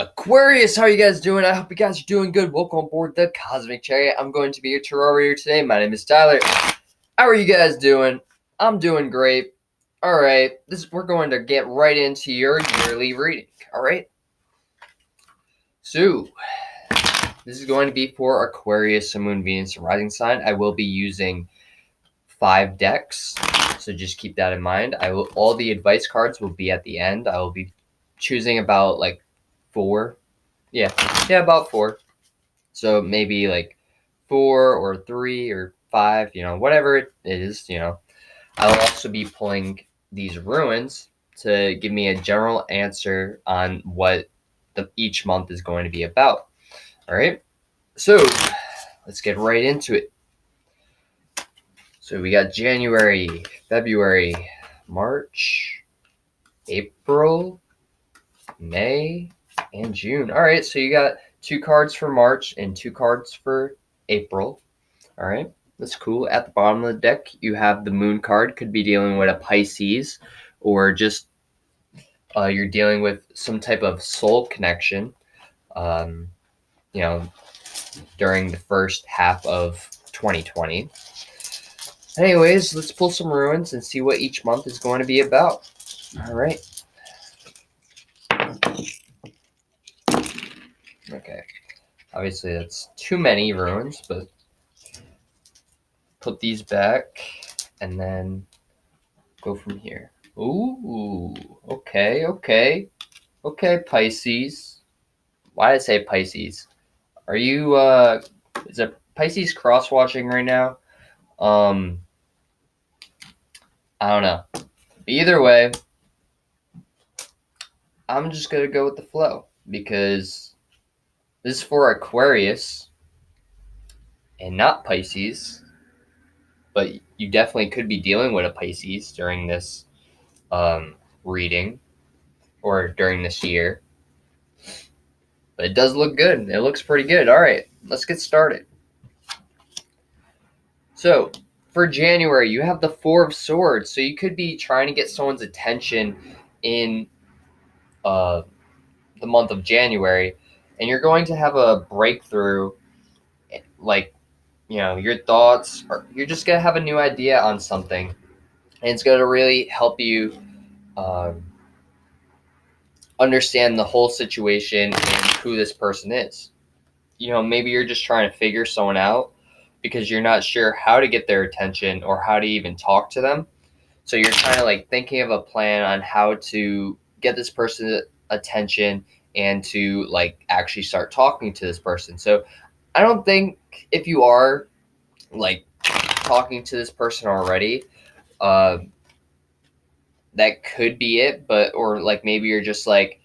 Aquarius, how are you guys doing? I hope you guys are doing good. Welcome on board the Cosmic Chariot. I'm going to be your tarot reader today. My name is Tyler. How are you guys doing? I'm doing great. All right, we're going to get right into your yearly reading. All right. So this is going to be for Aquarius, Sun, Moon, Venus, and Rising sign. I will be using 5 decks, so just keep that in mind. All the advice cards will be at the end. I will be choosing about like 4. Yeah, about 4. So maybe like 4 or 3 or 5, whatever it is, I'll also be pulling these ruins to give me a general answer on what each month is going to be about. All right, so let's get right into it. So we got January, February, March, April, May, and June. All right, so you got 2 cards for March and 2 cards for April. All right, that's cool. At the bottom of the deck, you have the Moon card. Could be dealing with a Pisces, or just you're dealing with some type of soul connection, um, during the first half of 2020. Anyways, let's pull some ruins and see what each month is going to be about. All right. Okay. Obviously, that's too many ruins, but put these back and then go from here. Ooh, okay, Pisces. Why did I say Pisces? Are you, is a Pisces cross-watching right now? I don't know. But either way, I'm just going to go with the flow because this is for Aquarius and not Pisces. But you definitely could be dealing with a Pisces during this reading or during this year. But it does look good. It looks pretty good. All right, let's get started. So for January, you have the 4 of Swords. So you could be trying to get someone's attention in the month of January, and you're going to have a breakthrough, like, your thoughts, or you're just going to have a new idea on something, and it's going to really help you understand the whole situation and who this person is. Maybe you're just trying to figure someone out because you're not sure how to get their attention or how to even talk to them. So you're kind of like thinking of a plan on how to get this person's attention and to like actually start talking to this person. So I don't think if you are like talking to this person already, that could be it. Or like maybe you're just like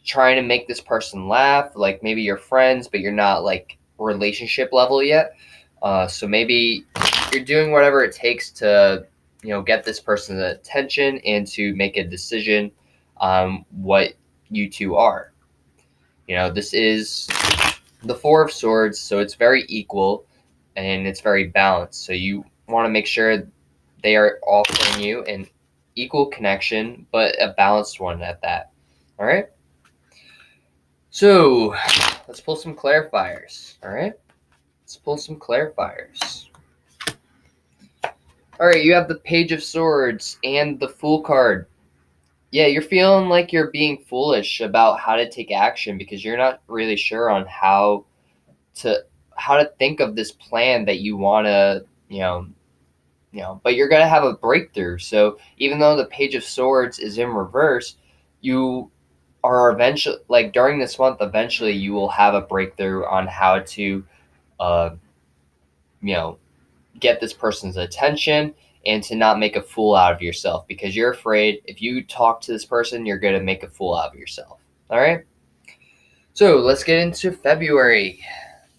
trying to make this person laugh, like maybe you're friends, but you're not like relationship level yet. So maybe you're doing whatever it takes to, get this person's attention and to make a decision on what you two are. This is the 4 of Swords, so it's very equal and it's very balanced. So you want to make sure they are offering you an equal connection, but a balanced one at that. All right. So let's pull some clarifiers. All right. Let's pull some clarifiers. All right, you have the Page of Swords and the Fool card. Yeah, you're feeling like you're being foolish about how to take action because you're not really sure on how to think of this plan that you want to, but you're going to have a breakthrough. So even though the Page of Swords is in reverse, you are eventually, like during this month, eventually you will have a breakthrough on how to, uh, get this person's attention and to not make a fool out of yourself because you're afraid if you talk to this person, you're going to make a fool out of yourself. All right. So let's get into February.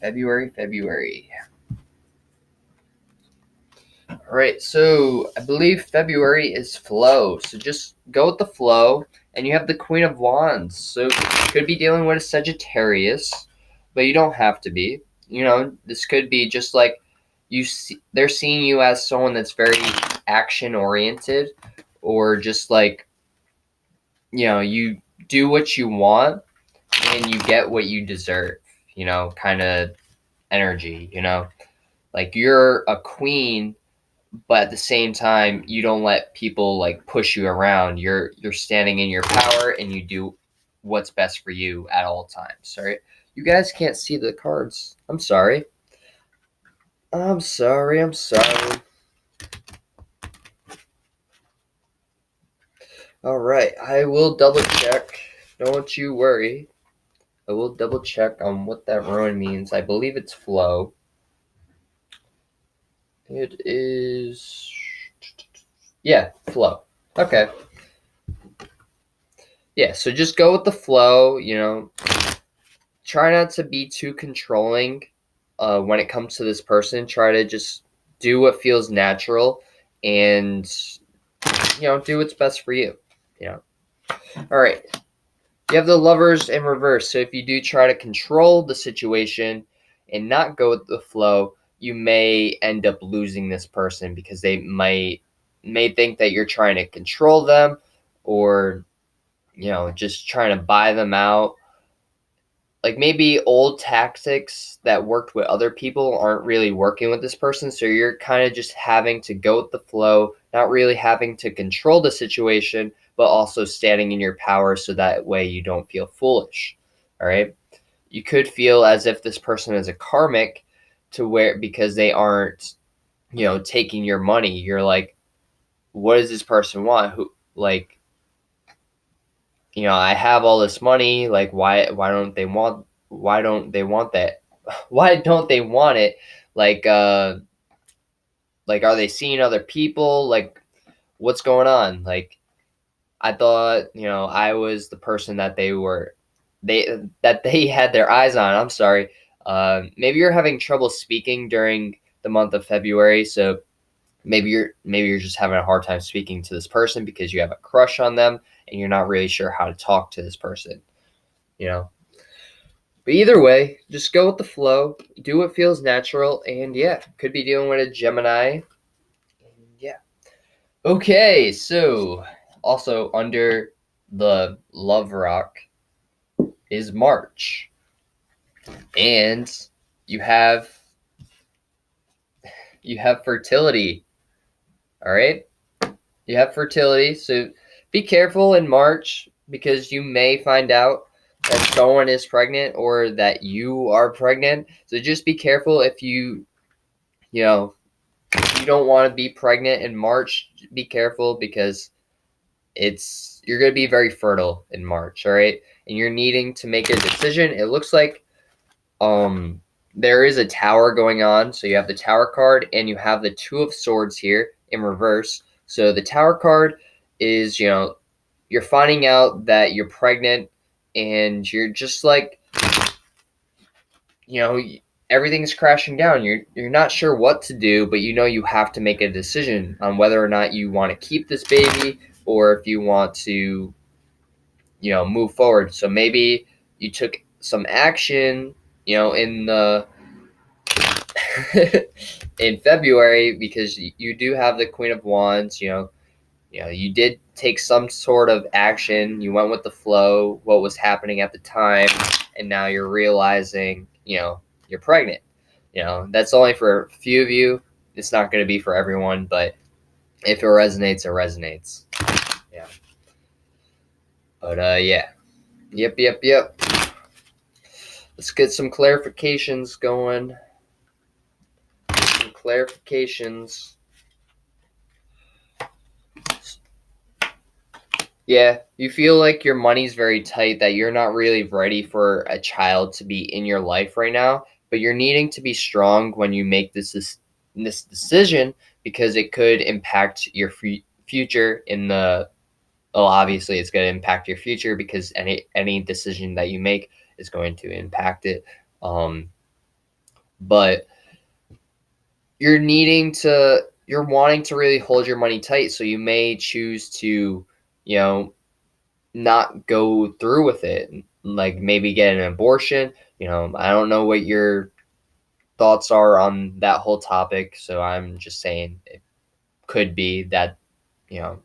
February. All right. So I believe February is flow. So just go with the flow. And you have the Queen of Wands. So you could be dealing with a Sagittarius, but you don't have to be. This could be just like they're seeing you as someone that's very action oriented, or just like, you do what you want and you get what you deserve, kind of energy, like you're a queen, but at the same time you don't let people like push you around. You're standing in your power and you do what's best for you at all times. Right? You guys can't see the cards. I'm sorry. I'm sorry. All right, I will double check. Don't you worry. I will double check on what that ruin means. I believe it's flow. It is, yeah, flow. Okay. Yeah, so just go with the flow, Try not to be too controlling when it comes to this person. Try to just do what feels natural and, do what's best for you, All right. You have the Lovers in reverse. So if you do try to control the situation and not go with the flow, you may end up losing this person because they may think that you're trying to control them, or just trying to buy them out. Like maybe old tactics that worked with other people aren't really working with this person, so you're kind of just having to go with the flow, not really having to control the situation, but also standing in your power so that way you don't feel foolish. All right? You could feel as if this person is a karmic, to where because they aren't, taking your money. You're like, what does this person want? Who, like, I have all this money, like why don't they want that? Why don't they want it? Like are they seeing other people? Like what's going on? Like I thought, I was the person that they had their eyes on. I'm sorry. Maybe you're having trouble speaking during the month of February, so maybe you're just having a hard time speaking to this person because you have a crush on them and you're not really sure how to talk to this person, you know. But either way, just go with the flow, do what feels natural, and yeah, could be dealing with a Gemini. Yeah. Okay, so also under the love rock is March. And you have fertility. All right? You have fertility, so be careful in March because you may find out that someone is pregnant or that you are pregnant. So just be careful if if you don't want to be pregnant in March. Be careful because you're going to be very fertile in March, all right? And you're needing to make a decision. It looks like there is a tower going on. So you have the tower card and you have the Two of Swords here in reverse. So the tower card is, you're finding out that you're pregnant and you're just like, you know, everything's crashing down. You're not sure what to do, but you have to make a decision on whether or not you want to keep this baby or if you want to, move forward. So maybe you took some action, in the in February because you do have the Queen of Wands. You did take some sort of action. You went with the flow, what was happening at the time, and now you're realizing, you're pregnant. That's only for a few of you. It's not going to be for everyone, but if it resonates, it resonates. Yeah. But yeah. Yep. Let's get some clarifications going. Yeah, you feel like your money's very tight, that you're not really ready for a child to be in your life right now, but you're needing to be strong when you make this decision because it could impact your future in the well, obviously it's going to impact your future because any decision that you make is going to impact it. But you're wanting to really hold your money tight, so you may choose to, not go through with it, like maybe get an abortion. I don't know what your thoughts are on that whole topic, so I'm just saying it could be that, you know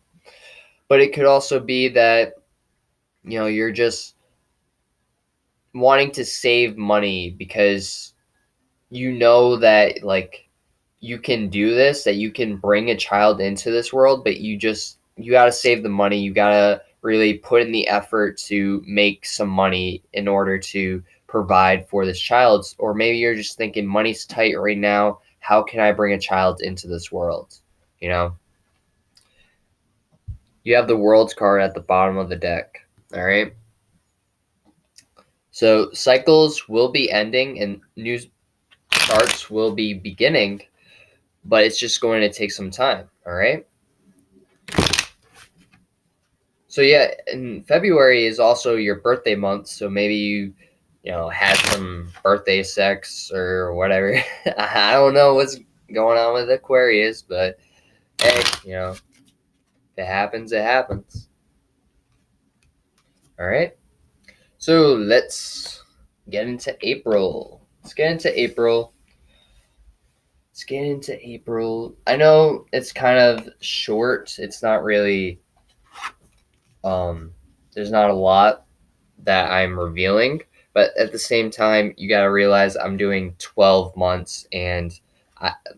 but it could also be that, you're just wanting to save money because you know that like you can do this, that you can bring a child into this world, but you got to save the money. You got to really put in the effort to make some money in order to provide for this child. Or maybe you're just thinking money's tight right now. How can I bring a child into this world? You know, you have the world's card at the bottom of the deck. All right. So cycles will be ending and new starts will be beginning, but it's just going to take some time. All right. So yeah, and February is also your birthday month, so maybe you had some birthday sex or whatever. I don't know what's going on with Aquarius, but hey, if it happens, it happens. All right. So let's get into April. Let's get into April. Let's get into April. I know it's kind of short. It's not really there's not a lot that I'm revealing, but at the same time, you got to realize I'm doing 12 months and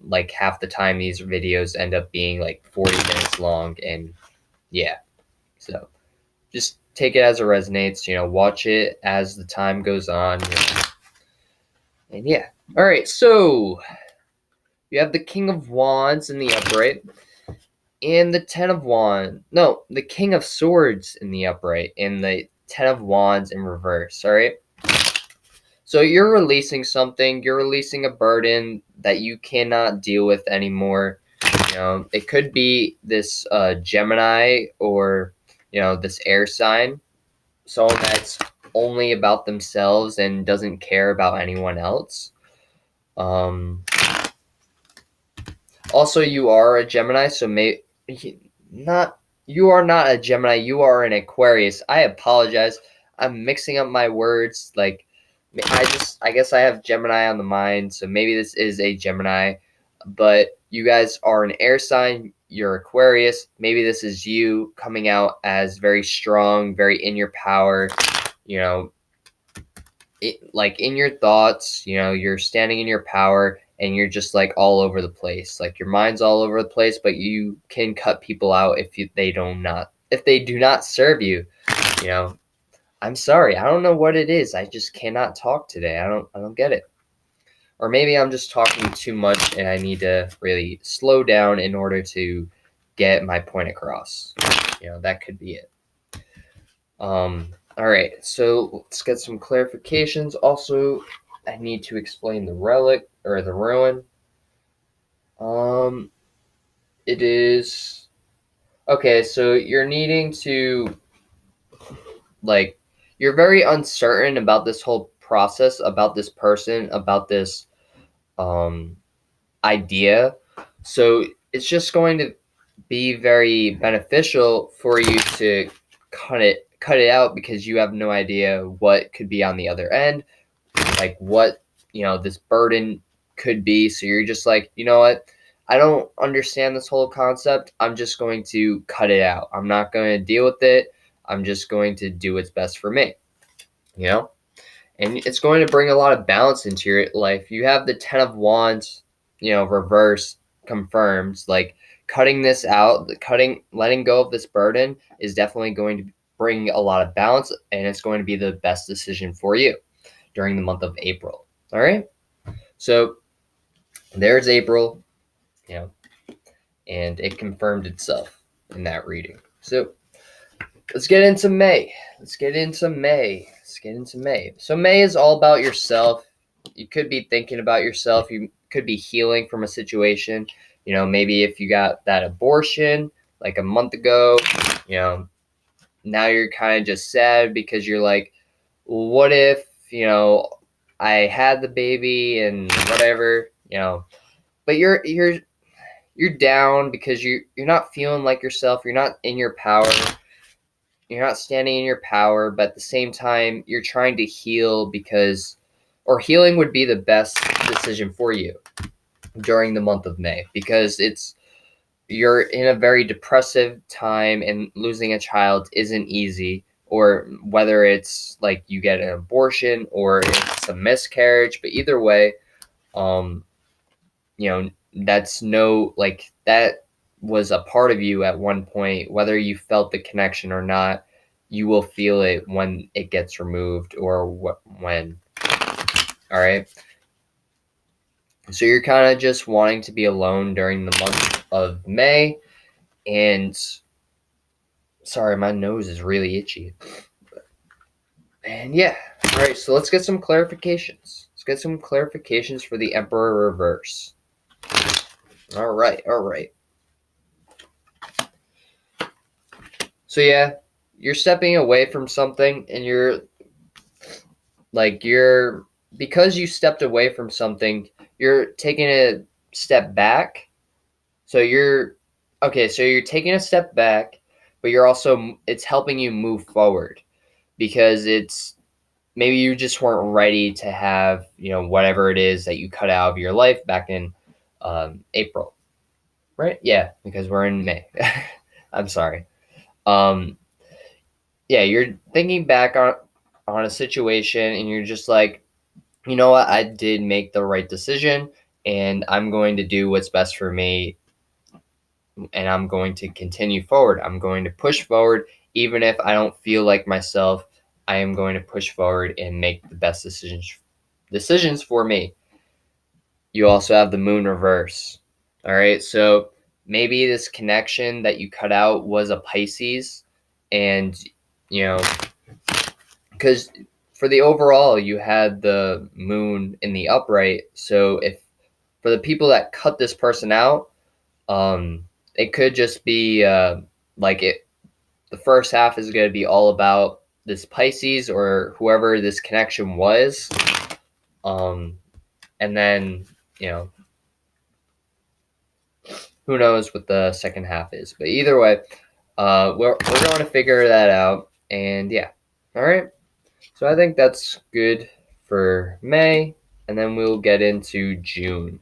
like half the time these videos end up being like 40 minutes long and yeah. So just take it as it resonates, watch it as the time goes on. And yeah. All right. So you have the King of Wands in the upright and the Ten of Wands. No, the King of Swords in the upright and the Ten of Wands in reverse. All right. So you're releasing something, you're releasing a burden that you cannot deal with anymore. It could be this Gemini or, this air sign, someone that's only about themselves and doesn't care about anyone else. Also, you are a Gemini, so you are not a Gemini, you are an Aquarius. I apologize. I'm mixing up my words. Like, I guess I have Gemini on the mind, so maybe this is a Gemini, but you guys are an air sign. You're Aquarius. Maybe this is you coming out as very strong, very in your power. Like in your thoughts. You're standing in your power, and you're just like all over the place. Like your mind's all over the place, but you can cut people out if they do not serve you. You know, I'm sorry. I don't know what it is. I just cannot talk today. I don't get it. Or maybe I'm just talking too much and I need to really slow down in order to get my point across. That could be it. All right. So let's get some clarifications. Also, I need to explain the relic or the ruin. It is okay. So you're needing to like you're very uncertain about this whole process, about this person, about this idea. So it's just going to be very beneficial for you to cut it out because you have no idea what could be on the other end, like what this burden could be. So you're just like, you know what, I don't understand this whole concept. I'm just going to cut it out. I'm not going to deal with it. I'm just going to do what's best for me. And it's going to bring a lot of balance into your life. You have the Ten of Wands, reverse confirmed. Like cutting this out, letting go of this burden is definitely going to bring a lot of balance, and it's going to be the best decision for you during the month of April. All right. So there's April, and it confirmed itself in that reading. So let's get into May. So May is all about yourself. You could be thinking about yourself. You could be healing from a situation. Maybe if you got that abortion like a month ago, now you're kind of just sad because you're like, well, what if, I had the baby and whatever, but you're down because you're not feeling like yourself. You're not in your power. You're not standing in your power, but at the same time, you're trying to heal or healing would be the best decision for you during the month of May because you're in a very depressive time and losing a child isn't easy. or whether it's like you get an abortion or it's a miscarriage. But either way, that's that was a part of you at one point. Whether you felt the connection or not, you will feel it when it gets removed or when. All right. So you're kind of just wanting to be alone during the month of May. And sorry, my nose is really itchy. And yeah. All right, so let's get some clarifications. Let's get some clarifications for the Emperor reverse. All right. So yeah, you're stepping away from something, and because you stepped away from something, you're taking a step back. So you're taking a step back, but it's helping you move forward, because it's maybe you just weren't ready to have, whatever it is that you cut out of your life back in April, right? Yeah, because we're in May. I'm sorry. Yeah, you're thinking back on a situation, and you're just like, you know what, I did make the right decision, and I'm going to do what's best for me, and I'm going to continue forward. I'm going to push forward, even if I don't feel like myself. I am going to push forward and make the best decisions for me. You also have the moon reverse. All right, so maybe this connection that you cut out was a Pisces, and because for the overall, you had the moon in the upright. So if for the people that cut this person out, it could just be the first half is going to be all about this Pisces or whoever this connection was, and then who knows what the second half is. But either way, we're going to figure that out. And yeah, all right. So I think that's good for May, and then we'll get into June.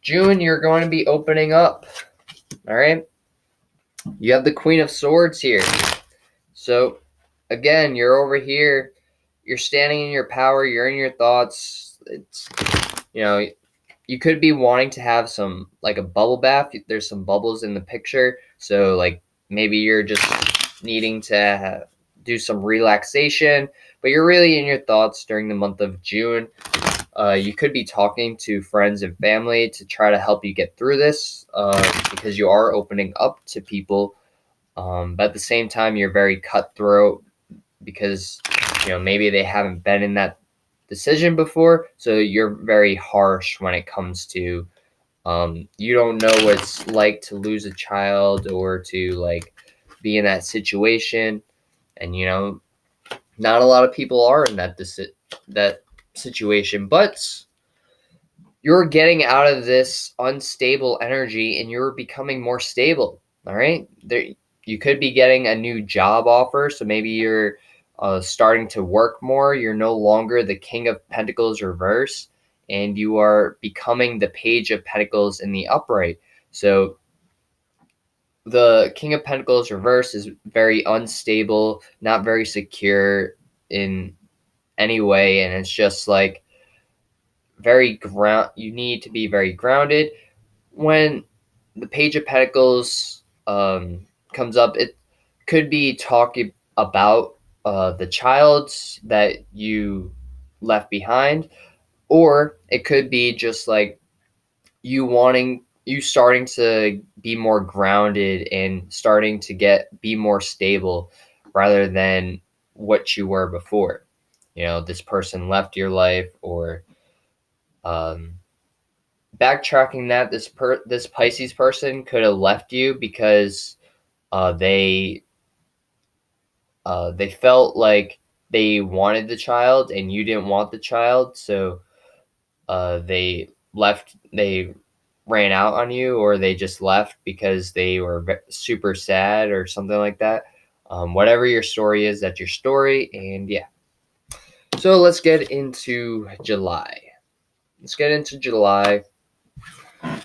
June, you're going to be opening up. All right. You have the Queen of Swords here. So again, you're over here. You're standing in your power. You're in your thoughts. It's you could be wanting to have some like a bubble bath. There's some bubbles in the picture, so like maybe you're just needing to do some relaxation, but you're really in your thoughts during the month of June. You could be talking to friends and family to try to help you get through this, because you are opening up to people. But at the same time, you're very cutthroat, because maybe they haven't been in that decision before, so you're very harsh when it comes to you don't know what it's like to lose a child or to like be in that situation. And not a lot of people are in that situation, but you're getting out of this unstable energy and you're becoming more stable. All right, you could be getting a new job offer, so maybe you're starting to work more. You're no longer the King of Pentacles reverse, and you are becoming the Page of Pentacles in the upright. So the King of Pentacles reverse is very unstable, not very secure in any way, and it's just like you need to be very grounded. When the Page of Pentacles comes up, it could be talking about the child that you left behind, or it could be just like you starting to be more grounded and starting to be more stable rather than what you were before. This person left your life, or backtracking that this Pisces person could have left you because they felt like they wanted the child and you didn't want the child, so they left. They ran out on you, or they just left because they were super sad or something like that. Whatever your story is, that's your story. And yeah, so let's get into July. And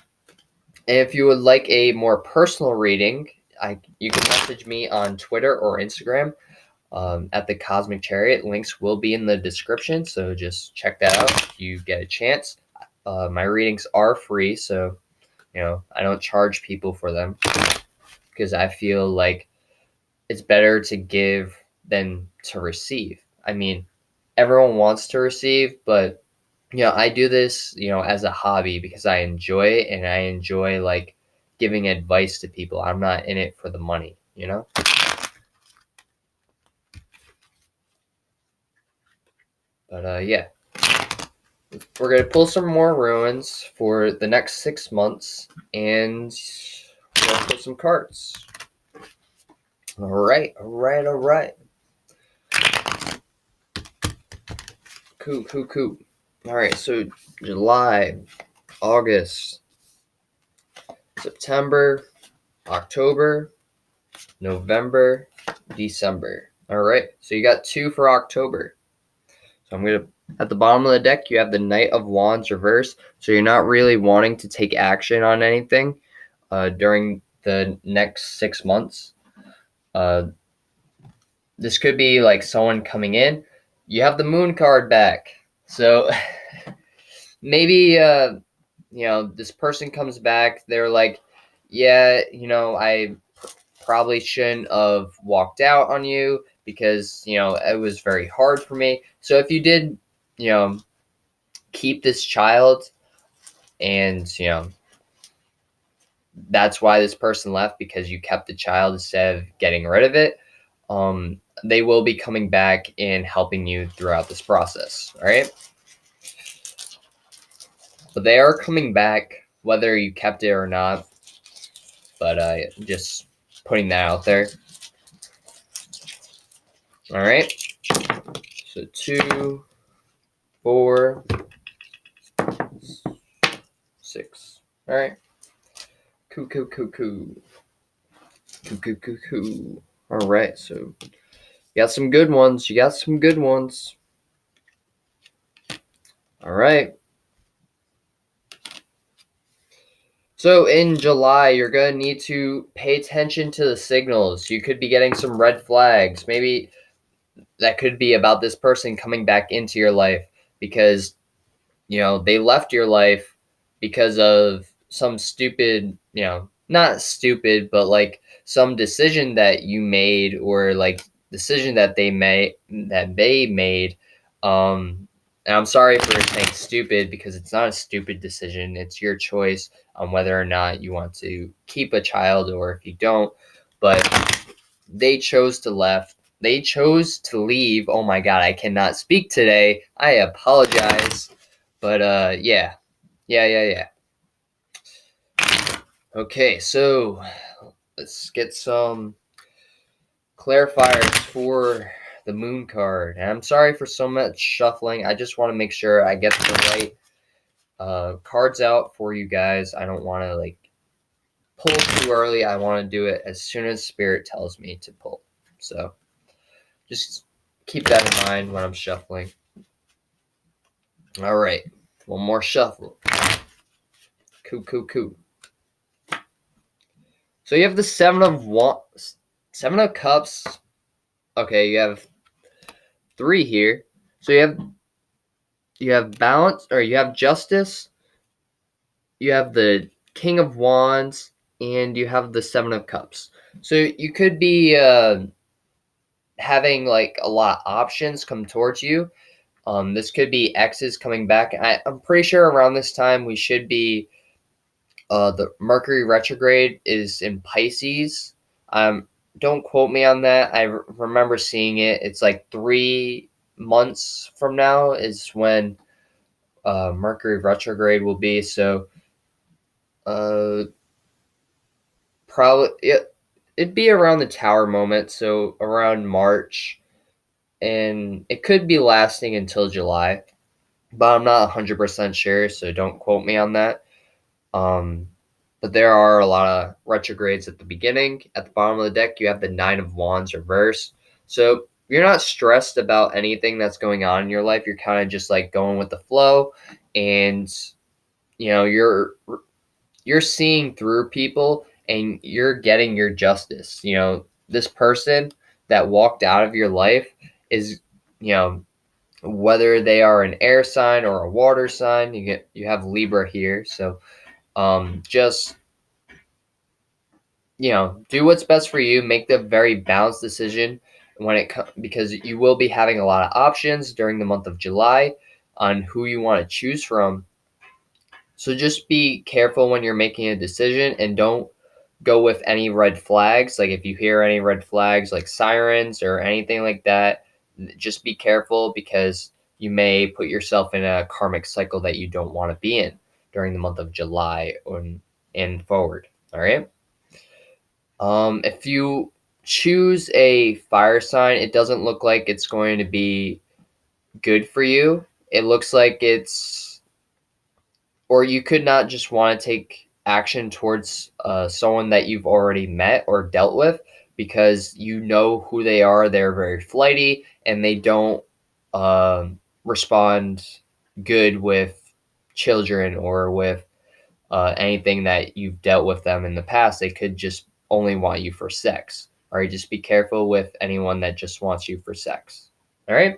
if you would like a more personal reading, you can message me on Twitter or Instagram at the Cosmic Chariot. Links will be in the description, so just check that out if you get a chance. My readings are free, so I don't charge people for them because I feel like it's better to give than to receive. I mean, everyone wants to receive, but I do this, as a hobby because I enjoy it and I enjoy like giving advice to people. I'm not in it for the money. But yeah, we're gonna pull some more ruins for the next 6 months, and we'll pull some cards. All right. Cool. All right, so July, August, September, October, November, December. All right, so you got 2 for October. So I'm going to, at the bottom of the deck, you have the Knight of Wands reverse. So you're not really wanting to take action on anything during the next 6 months. This could be like someone coming in. You have the Moon card back. So maybe, this person comes back. They're like, yeah, I probably shouldn't have walked out on you because, it was very hard for me. So if you did, keep this child and, that's why this person left because you kept the child instead of getting rid of it, they will be coming back and helping you throughout this process. All right. But they are coming back whether you kept it or not. But just putting that out there. All right. So 2, 4, 6. All right. Cool. All right. So you got some good ones. All right. So in July, you're going to need to pay attention to the signals. You could be getting some red flags. Maybe that could be about this person coming back into your life because, they left your life because of some stupid, not stupid, but like some decision that you made or like decision that they made. And I'm sorry for saying stupid because it's not a stupid decision. It's your choice on whether or not you want to keep a child or if you don't. But they chose to left. They chose to leave. Oh my God, I cannot speak today. I apologize. But yeah. Okay, so let's get some clarifiers for the Moon card. And I'm sorry for so much shuffling. I just want to make sure I get the right cards out for you guys. I don't want to like pull too early. I want to do it as soon as Spirit tells me to pull. So just keep that in mind when I'm shuffling. All right, one more shuffle. Cool. So you have the Seven of Cups. Okay, you have 3 here. So you have balance, or you have justice. You have the King of Wands, and you have the Seven of Cups. So you could be having like a lot of options come towards you. This could be exes coming back. I'm pretty sure around this time we should be. The Mercury retrograde is in Pisces. Don't quote me on that. I remember seeing it. It's like 3 months from now is when Mercury retrograde will be. So probably it'd be around the Tower moment. So around March, and it could be lasting until July, but I'm not 100% sure. So don't quote me on that. But there are a lot of retrogrades at the beginning. At the bottom of the deck, you have the Nine of Wands reverse. So you're not stressed about anything that's going on in your life. You're kind of just like going with the flow, and you're seeing through people, and you're getting your justice. This person that walked out of your life is, whether they are an air sign or a water sign. You have Libra here, so just do what's best for you. Make the very balanced decision because you will be having a lot of options during the month of July on who you want to choose from. So just be careful when you're making a decision and don't go with any red flags. Like if you hear any red flags like sirens or anything like that, just be careful because you may put yourself in a karmic cycle that you don't want to be in during the month of July and forward. All right. If you choose a fire sign, it doesn't look like it's going to be good for you. It looks like or you could not just want to take action towards someone that you've already met or dealt with because you know who they are. They're very flighty and they don't respond good with children or with anything that you've dealt with them in the past. They could just only want you for sex. All right, just be careful with anyone that just wants you for sex. All right.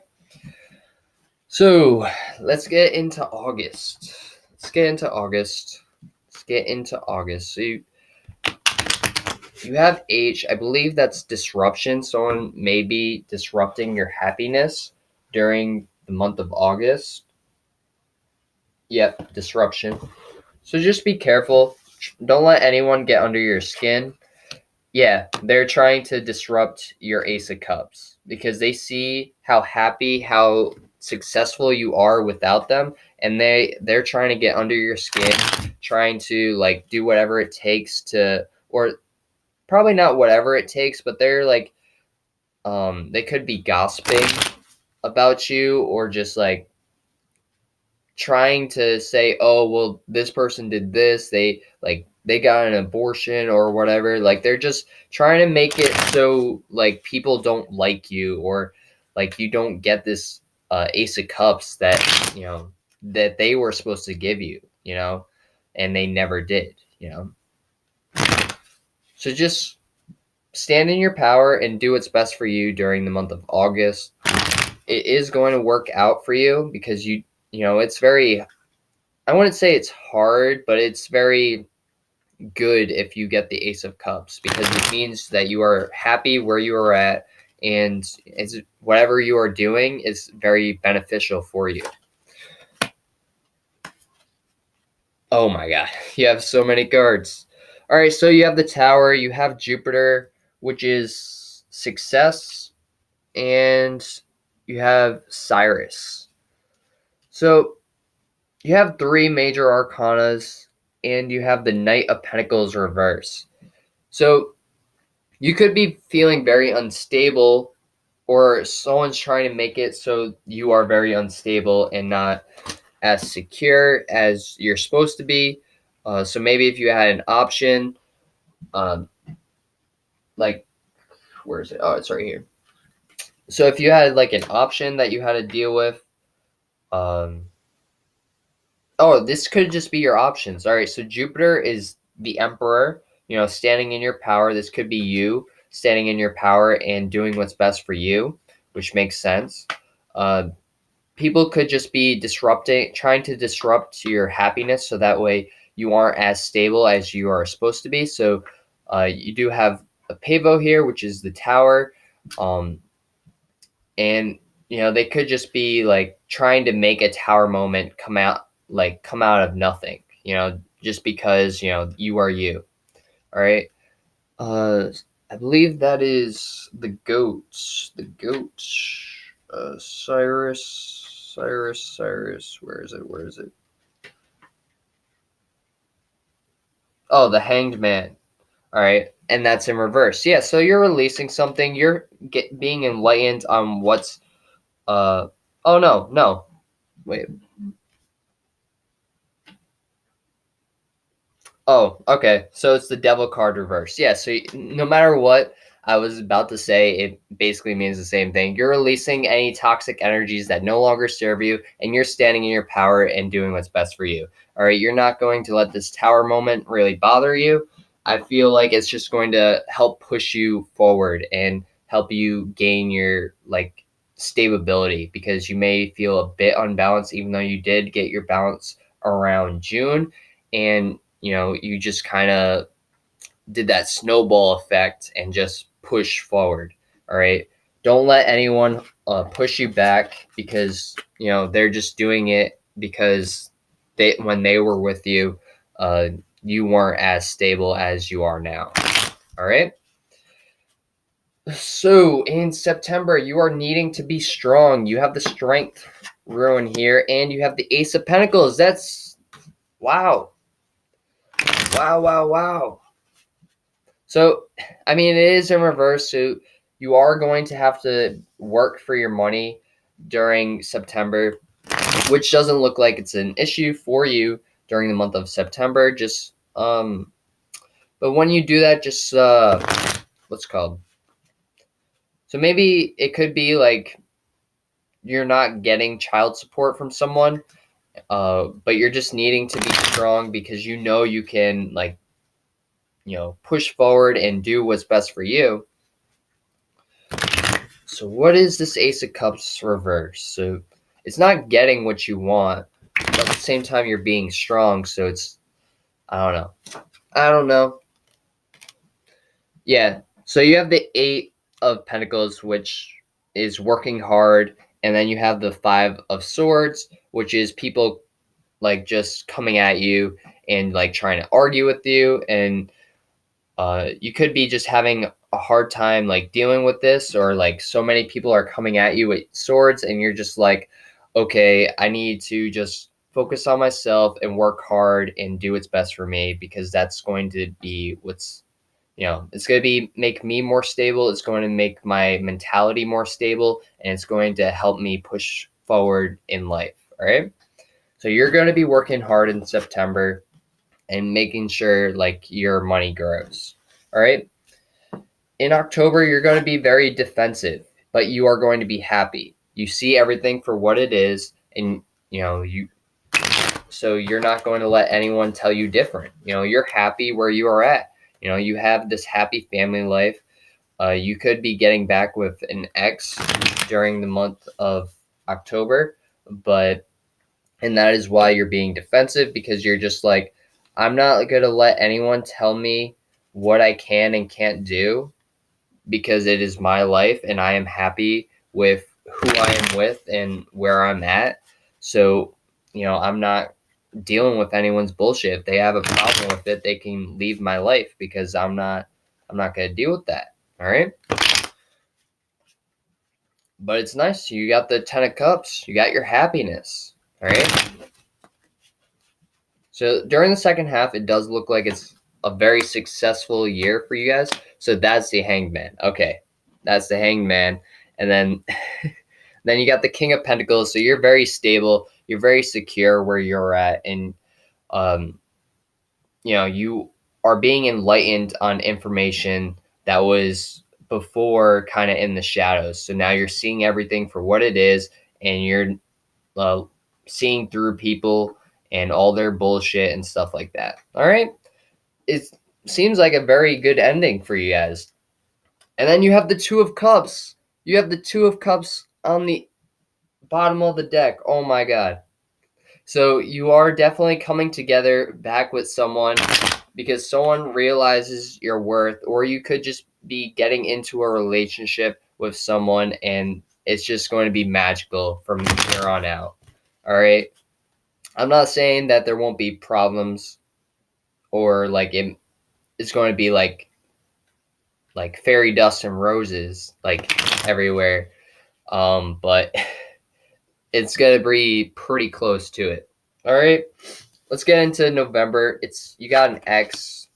So let's get into August. So you have H. I believe that's disruption. Someone may be disrupting your happiness during the month of August. Yep, disruption. So just be careful. Don't let anyone get under your skin. Yeah, they're trying to disrupt your Ace of Cups because they see how happy, how successful you are without them, and they're trying to get under your skin, trying to like do whatever it takes to, or probably not whatever it takes, but they're like they could be gossiping about you or just like trying to say, oh, well, this person did this, they got an abortion or whatever. Like they're just trying to make it so like people don't like you or like you don't get this Ace of Cups that they were supposed to give you, and they never did. So just stand in your power and do what's best for you during the month of August. It is going to work out for you because it's very, I wouldn't say it's hard, but it's very good if you get the Ace of Cups because it means that you are happy where you are at and whatever you are doing is very beneficial for you. Oh my God, you have so many cards. All right, so you have the Tower, you have Jupiter, which is success, and you have Cyrus. So you have three major arcanas, and you have the Knight of Pentacles reverse. So you could be feeling very unstable, or someone's trying to make it so you are very unstable and not as secure as you're supposed to be. So maybe if you had an option, like, where is it? Oh, it's right here. So if you had like an option that you had to deal with, this could just be your options. All right, so Jupiter is the Emperor, standing in your power. This could be you standing in your power and doing what's best for you, which makes sense. People could just be trying to disrupt your happiness so that way you aren't as stable as you are supposed to be. So you do have a pivot here, which is the Tower. And they could just be like trying to make a Tower moment come out of nothing, just because you are you. All right. I believe that is the goats. Cyrus, where is it? Oh, the Hanged Man. All right, and that's in reverse. Yeah, so you're releasing something. You're being enlightened on what's oh no. Wait. Oh, okay. So it's the Devil card reverse. Yeah, so no matter what I was about to say, it basically means the same thing. You're releasing any toxic energies that no longer serve you, and you're standing in your power and doing what's best for you. All right, you're not going to let this Tower moment really bother you. I feel like it's just going to help push you forward and help you gain your like stability, because you may feel a bit unbalanced even though you did get your balance around June, and you just kind of did that snowball effect and just push forward. All right. Don't let anyone push you back, because they're just doing it because when they were with you, uh, you weren't as stable as you are now. All right. So in September, you are needing to be strong. You have the strength ruin here, and you have the Ace of Pentacles. That's wow. Wow, wow, wow. So, I mean, it is in reverse. So, you are going to have to work for your money during September, which doesn't look like it's an issue for you during the month of September. But when you do that, just what's it called? So maybe it could be like you're not getting child support from someone, but you're just needing to be strong because you can push forward and do what's best for you. So what is this Ace of Cups reverse? So it's not getting what you want, but at the same time you're being strong. So it's I don't know. I don't know. Yeah. So you have the Eight of Pentacles, which is working hard, and then you have the Five of Swords, which is people like just coming at you and like trying to argue with you, and you could be just having a hard time like dealing with this, or like so many people are coming at you with swords and you're just like, okay, I need to just focus on myself and work hard and do what's best for me, because that's going to be it's going to be make me more stable, it's going to make my mentality more stable, and it's going to help me push forward in life. All right, so you're going to be working hard in September and making sure like your money grows. All right. In October, you're going to be very defensive, but you are going to be happy. You see everything for what it is, and so you're not going to let anyone tell you different. You're happy where you are at. You have this happy family life. You could be getting back with an ex during the month of October, and that is why you're being defensive, because you're just like, I'm not going to let anyone tell me what I can and can't do, because it is my life and I am happy with who I am with and where I'm at. So, I'm not dealing with anyone's bullshit. If they have a problem with it, they can leave my life, because I'm not going to deal with that. All right? But it's nice. You got the 10 of Cups. You got your happiness. All right? So during the second half, it does look like it's a very successful year for you guys. So that's the Hanged Man. Okay, that's the Hanged Man, and then then you got the King of Pentacles. So you're very stable. You're very secure where you're at, and um, you are being enlightened on information that was before kind of in the shadows. So now you're seeing everything for what it is, and you're uh, seeing through people and all their bullshit and stuff like that. All right. It seems like a very good ending for you guys. And then you have the Two of Cups. You have the Two of Cups on the bottom of the deck. Oh my God. So you are definitely coming together back with someone, because someone realizes your worth, or you could just be getting into a relationship with someone and it's just going to be magical from here on out. All right. I'm not saying that there won't be problems, or like it's going to be like fairy dust and roses like everywhere. But it's going to be pretty close to it. All right. Let's get into November. You got an X.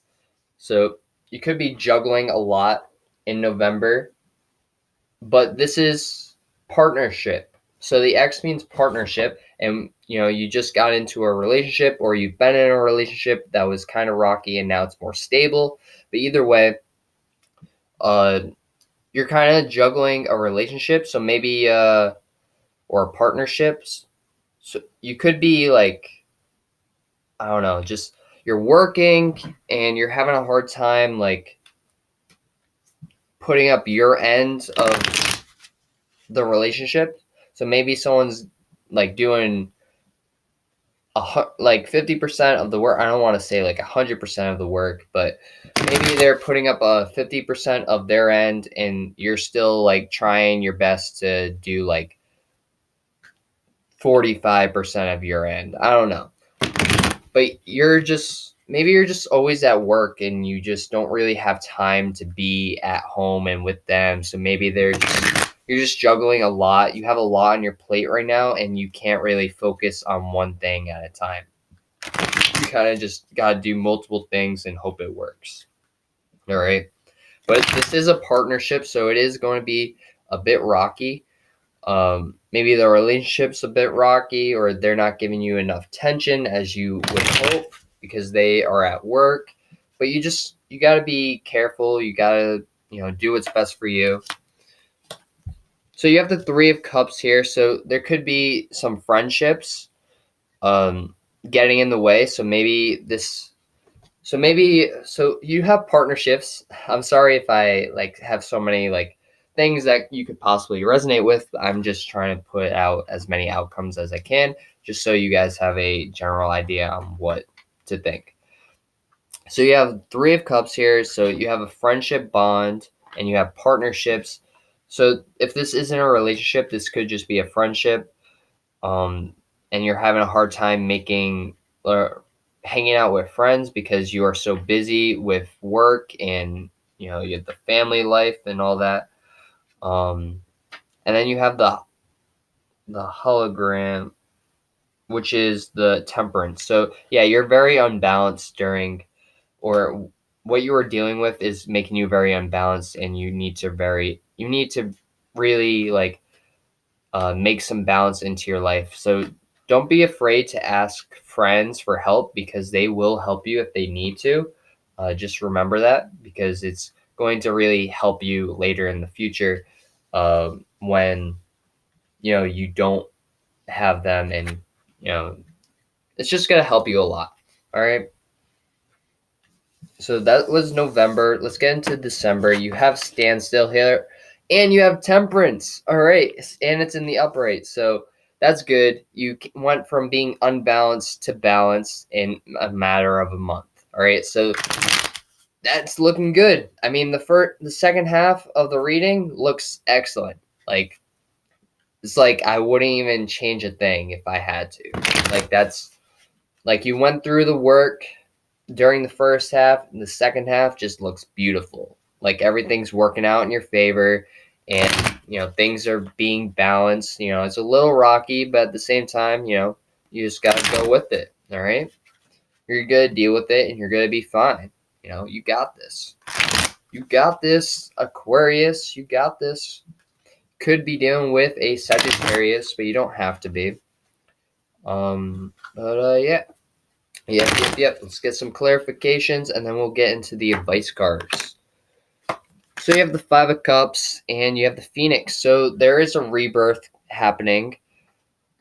So you could be juggling a lot in November, but this is partnership. So the X means partnership, and you just got into a relationship, or you've been in a relationship that was kind of rocky and now it's more stable. But either way, uh, you're kind of juggling a relationship, so maybe or partnerships. So you could be like, I don't know, just you're working and you're having a hard time like putting up your end of the relationship. So maybe someone's like doing like 50% of the work. I don't want to say like 100% of the work, but maybe they're putting up a 50% of their end, and you're still like trying your best to do like 45% of your end. I don't know, but maybe you're just always at work and you just don't really have time to be at home and with them. So maybe you're just juggling a lot. You have a lot on your plate right now, and you can't really focus on one thing at a time. You kind of just got to do multiple things and hope it works. All right. But this is a partnership, so it is going to be a bit rocky. Maybe the relationship's a bit rocky, or they're not giving you enough attention as you would hope because they are at work. But you got to be careful. You got to, do what's best for you. So you have the Three of Cups here. So there could be some friendships getting in the way. So you have partnerships. I'm sorry if I like have so many like things that you could possibly resonate with. I'm just trying to put out as many outcomes as I can, just so you guys have a general idea on what to think. So you have Three of Cups here. So you have a friendship bond and you have partnerships. So if this isn't a relationship, this could just be a friendship. And you're having a hard time hanging out with friends because you are so busy with work and you have the family life and all that. And then you have the hologram, which is the Temperance. So yeah, you're very unbalanced or what you are dealing with is making you very unbalanced, and you need to really like make some balance into your life. So don't be afraid to ask friends for help because they will help you if they need to. Just remember that, because it's going to really help you later in the future when you don't have them, and it's just going to help you a lot. All right. So that was November. Let's get into December. You have Standstill here, and you have Temperance. All right, and it's in the upright, so that's good. You went from being unbalanced to balanced in a matter of a month. All right, so that's looking good. I mean, the second half of the reading looks excellent. Like, it's like I wouldn't even change a thing if I had to. Like, that's like you went through the work during the first half, and the second half just looks beautiful. Like everything's working out in your favor, and things are being balanced. It's a little rocky, but at the same time, you just gotta go with it. All right, you're gonna deal with it, and you're gonna be fine. You got this. You got this, Aquarius. You got this. Could be dealing with a Sagittarius, but you don't have to be. Yeah. Yep. Let's get some clarifications, and then we'll get into the advice cards. So you have the Five of Cups, and you have the Phoenix. So there is a rebirth happening.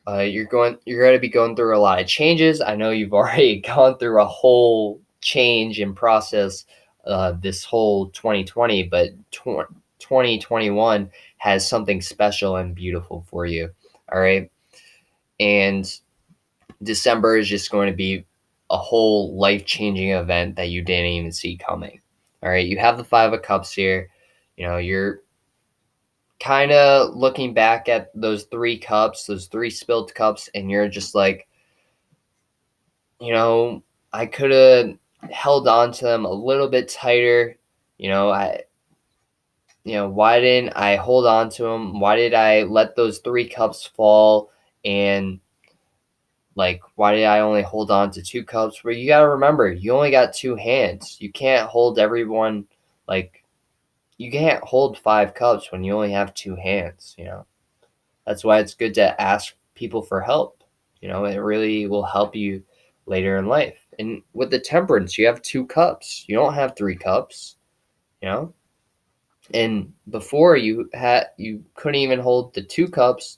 You're going to be going through a lot of changes. I know you've already gone through a whole change and process this whole 2020, but 2021 has something special and beautiful for you. All right. And December is just going to be a whole life-changing event that you didn't even see coming. All right, you have the Five of Cups here. You're kind of looking back at those three spilled cups, and you're just like, I could have held on to them a little bit tighter. Why didn't I hold on to them? Why did I let those three cups fall? And like, why did I only hold on to two cups? But you got to remember, you only got two hands. You can't hold everyone, like, you can't hold five cups when you only have two hands, That's why it's good to ask people for help. It really will help you later in life. And with the Temperance, you have two cups. You don't have three cups, And before you couldn't even hold the two cups,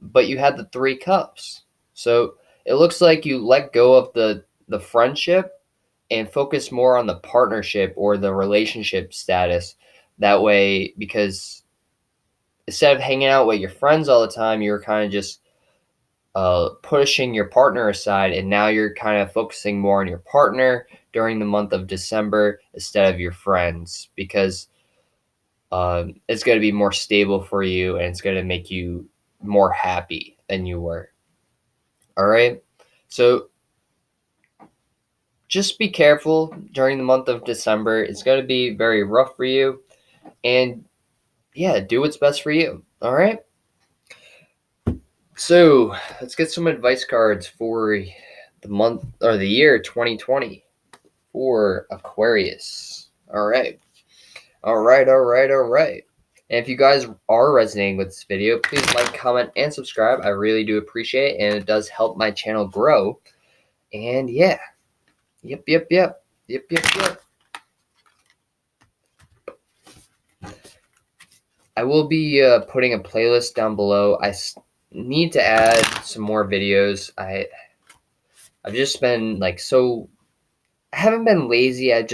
but you had the three cups. So it looks like you let go of the the friendship and focus more on the partnership or the relationship status. That way, because instead of hanging out with your friends all the time, you're kind of just pushing your partner aside, and now you're kind of focusing more on your partner during the month of December instead of your friends, because it's going to be more stable for you and it's going to make you more happy than you were. All right. So just be careful during the month of December. It's going to be very rough for you. And yeah, do what's best for you. All right. So let's get some advice cards for the month or the year 2020 for Aquarius. All right. All right. All right. All right. And if you guys are resonating with this video, please like, comment, and subscribe. I really do appreciate it, and it does help my channel grow. And yeah. Yep. I will be putting a playlist down below. I need to add some more videos. I've just been like I haven't been lazy. I've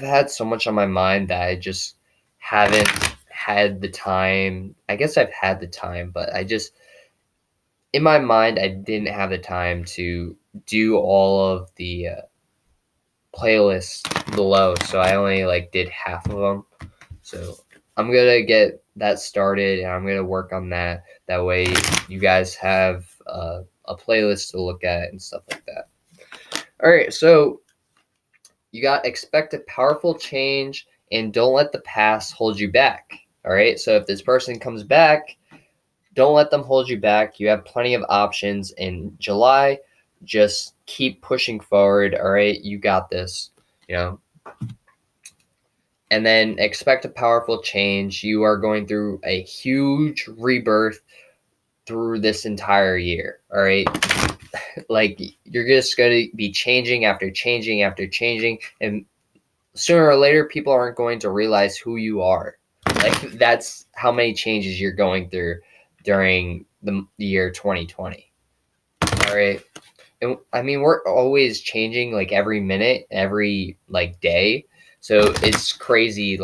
had so much on my mind that I just haven't had the time. I guess I've had the time, but in my mind, I didn't have the time to do all of the playlists below. So I only did half of them. So I'm gonna get that started, and I'm gonna work on that. That way, you guys have a playlist to look at and stuff like that. All right, so you got expect a powerful change and don't let the past hold you back. All right, so if this person comes back, don't let them hold you back. You have plenty of options in July. Just keep pushing forward. All right, you got this. You know, and then expect a powerful change. You are going through a huge rebirth through this entire year. All right. You're just going to be changing after changing after changing. And sooner or later, people aren't going to realize who you are. That's how many changes you're going through during the year 2020. All right. And I mean, we're always changing every minute, every day. So it's crazy,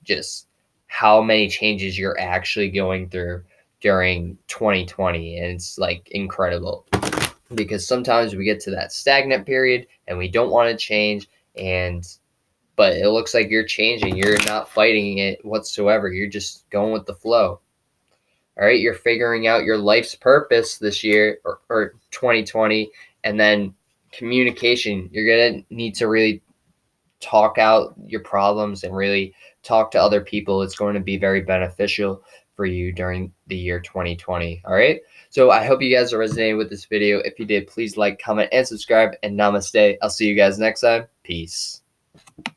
just how many changes you're actually going through during 2020. And it's incredible because sometimes we get to that stagnant period and we don't want to change. But it looks like you're changing. You're not fighting it whatsoever. You're just going with the flow. All right. You're figuring out your life's purpose this year or 2020. And then communication, you're going to need to really talk out your problems and really talk to other people. It's going to be very beneficial for you during the year 2020. All right. So I hope you guys are resonating with this video. If you did, please like, comment, and subscribe. And namaste. I'll see you guys next time. Peace.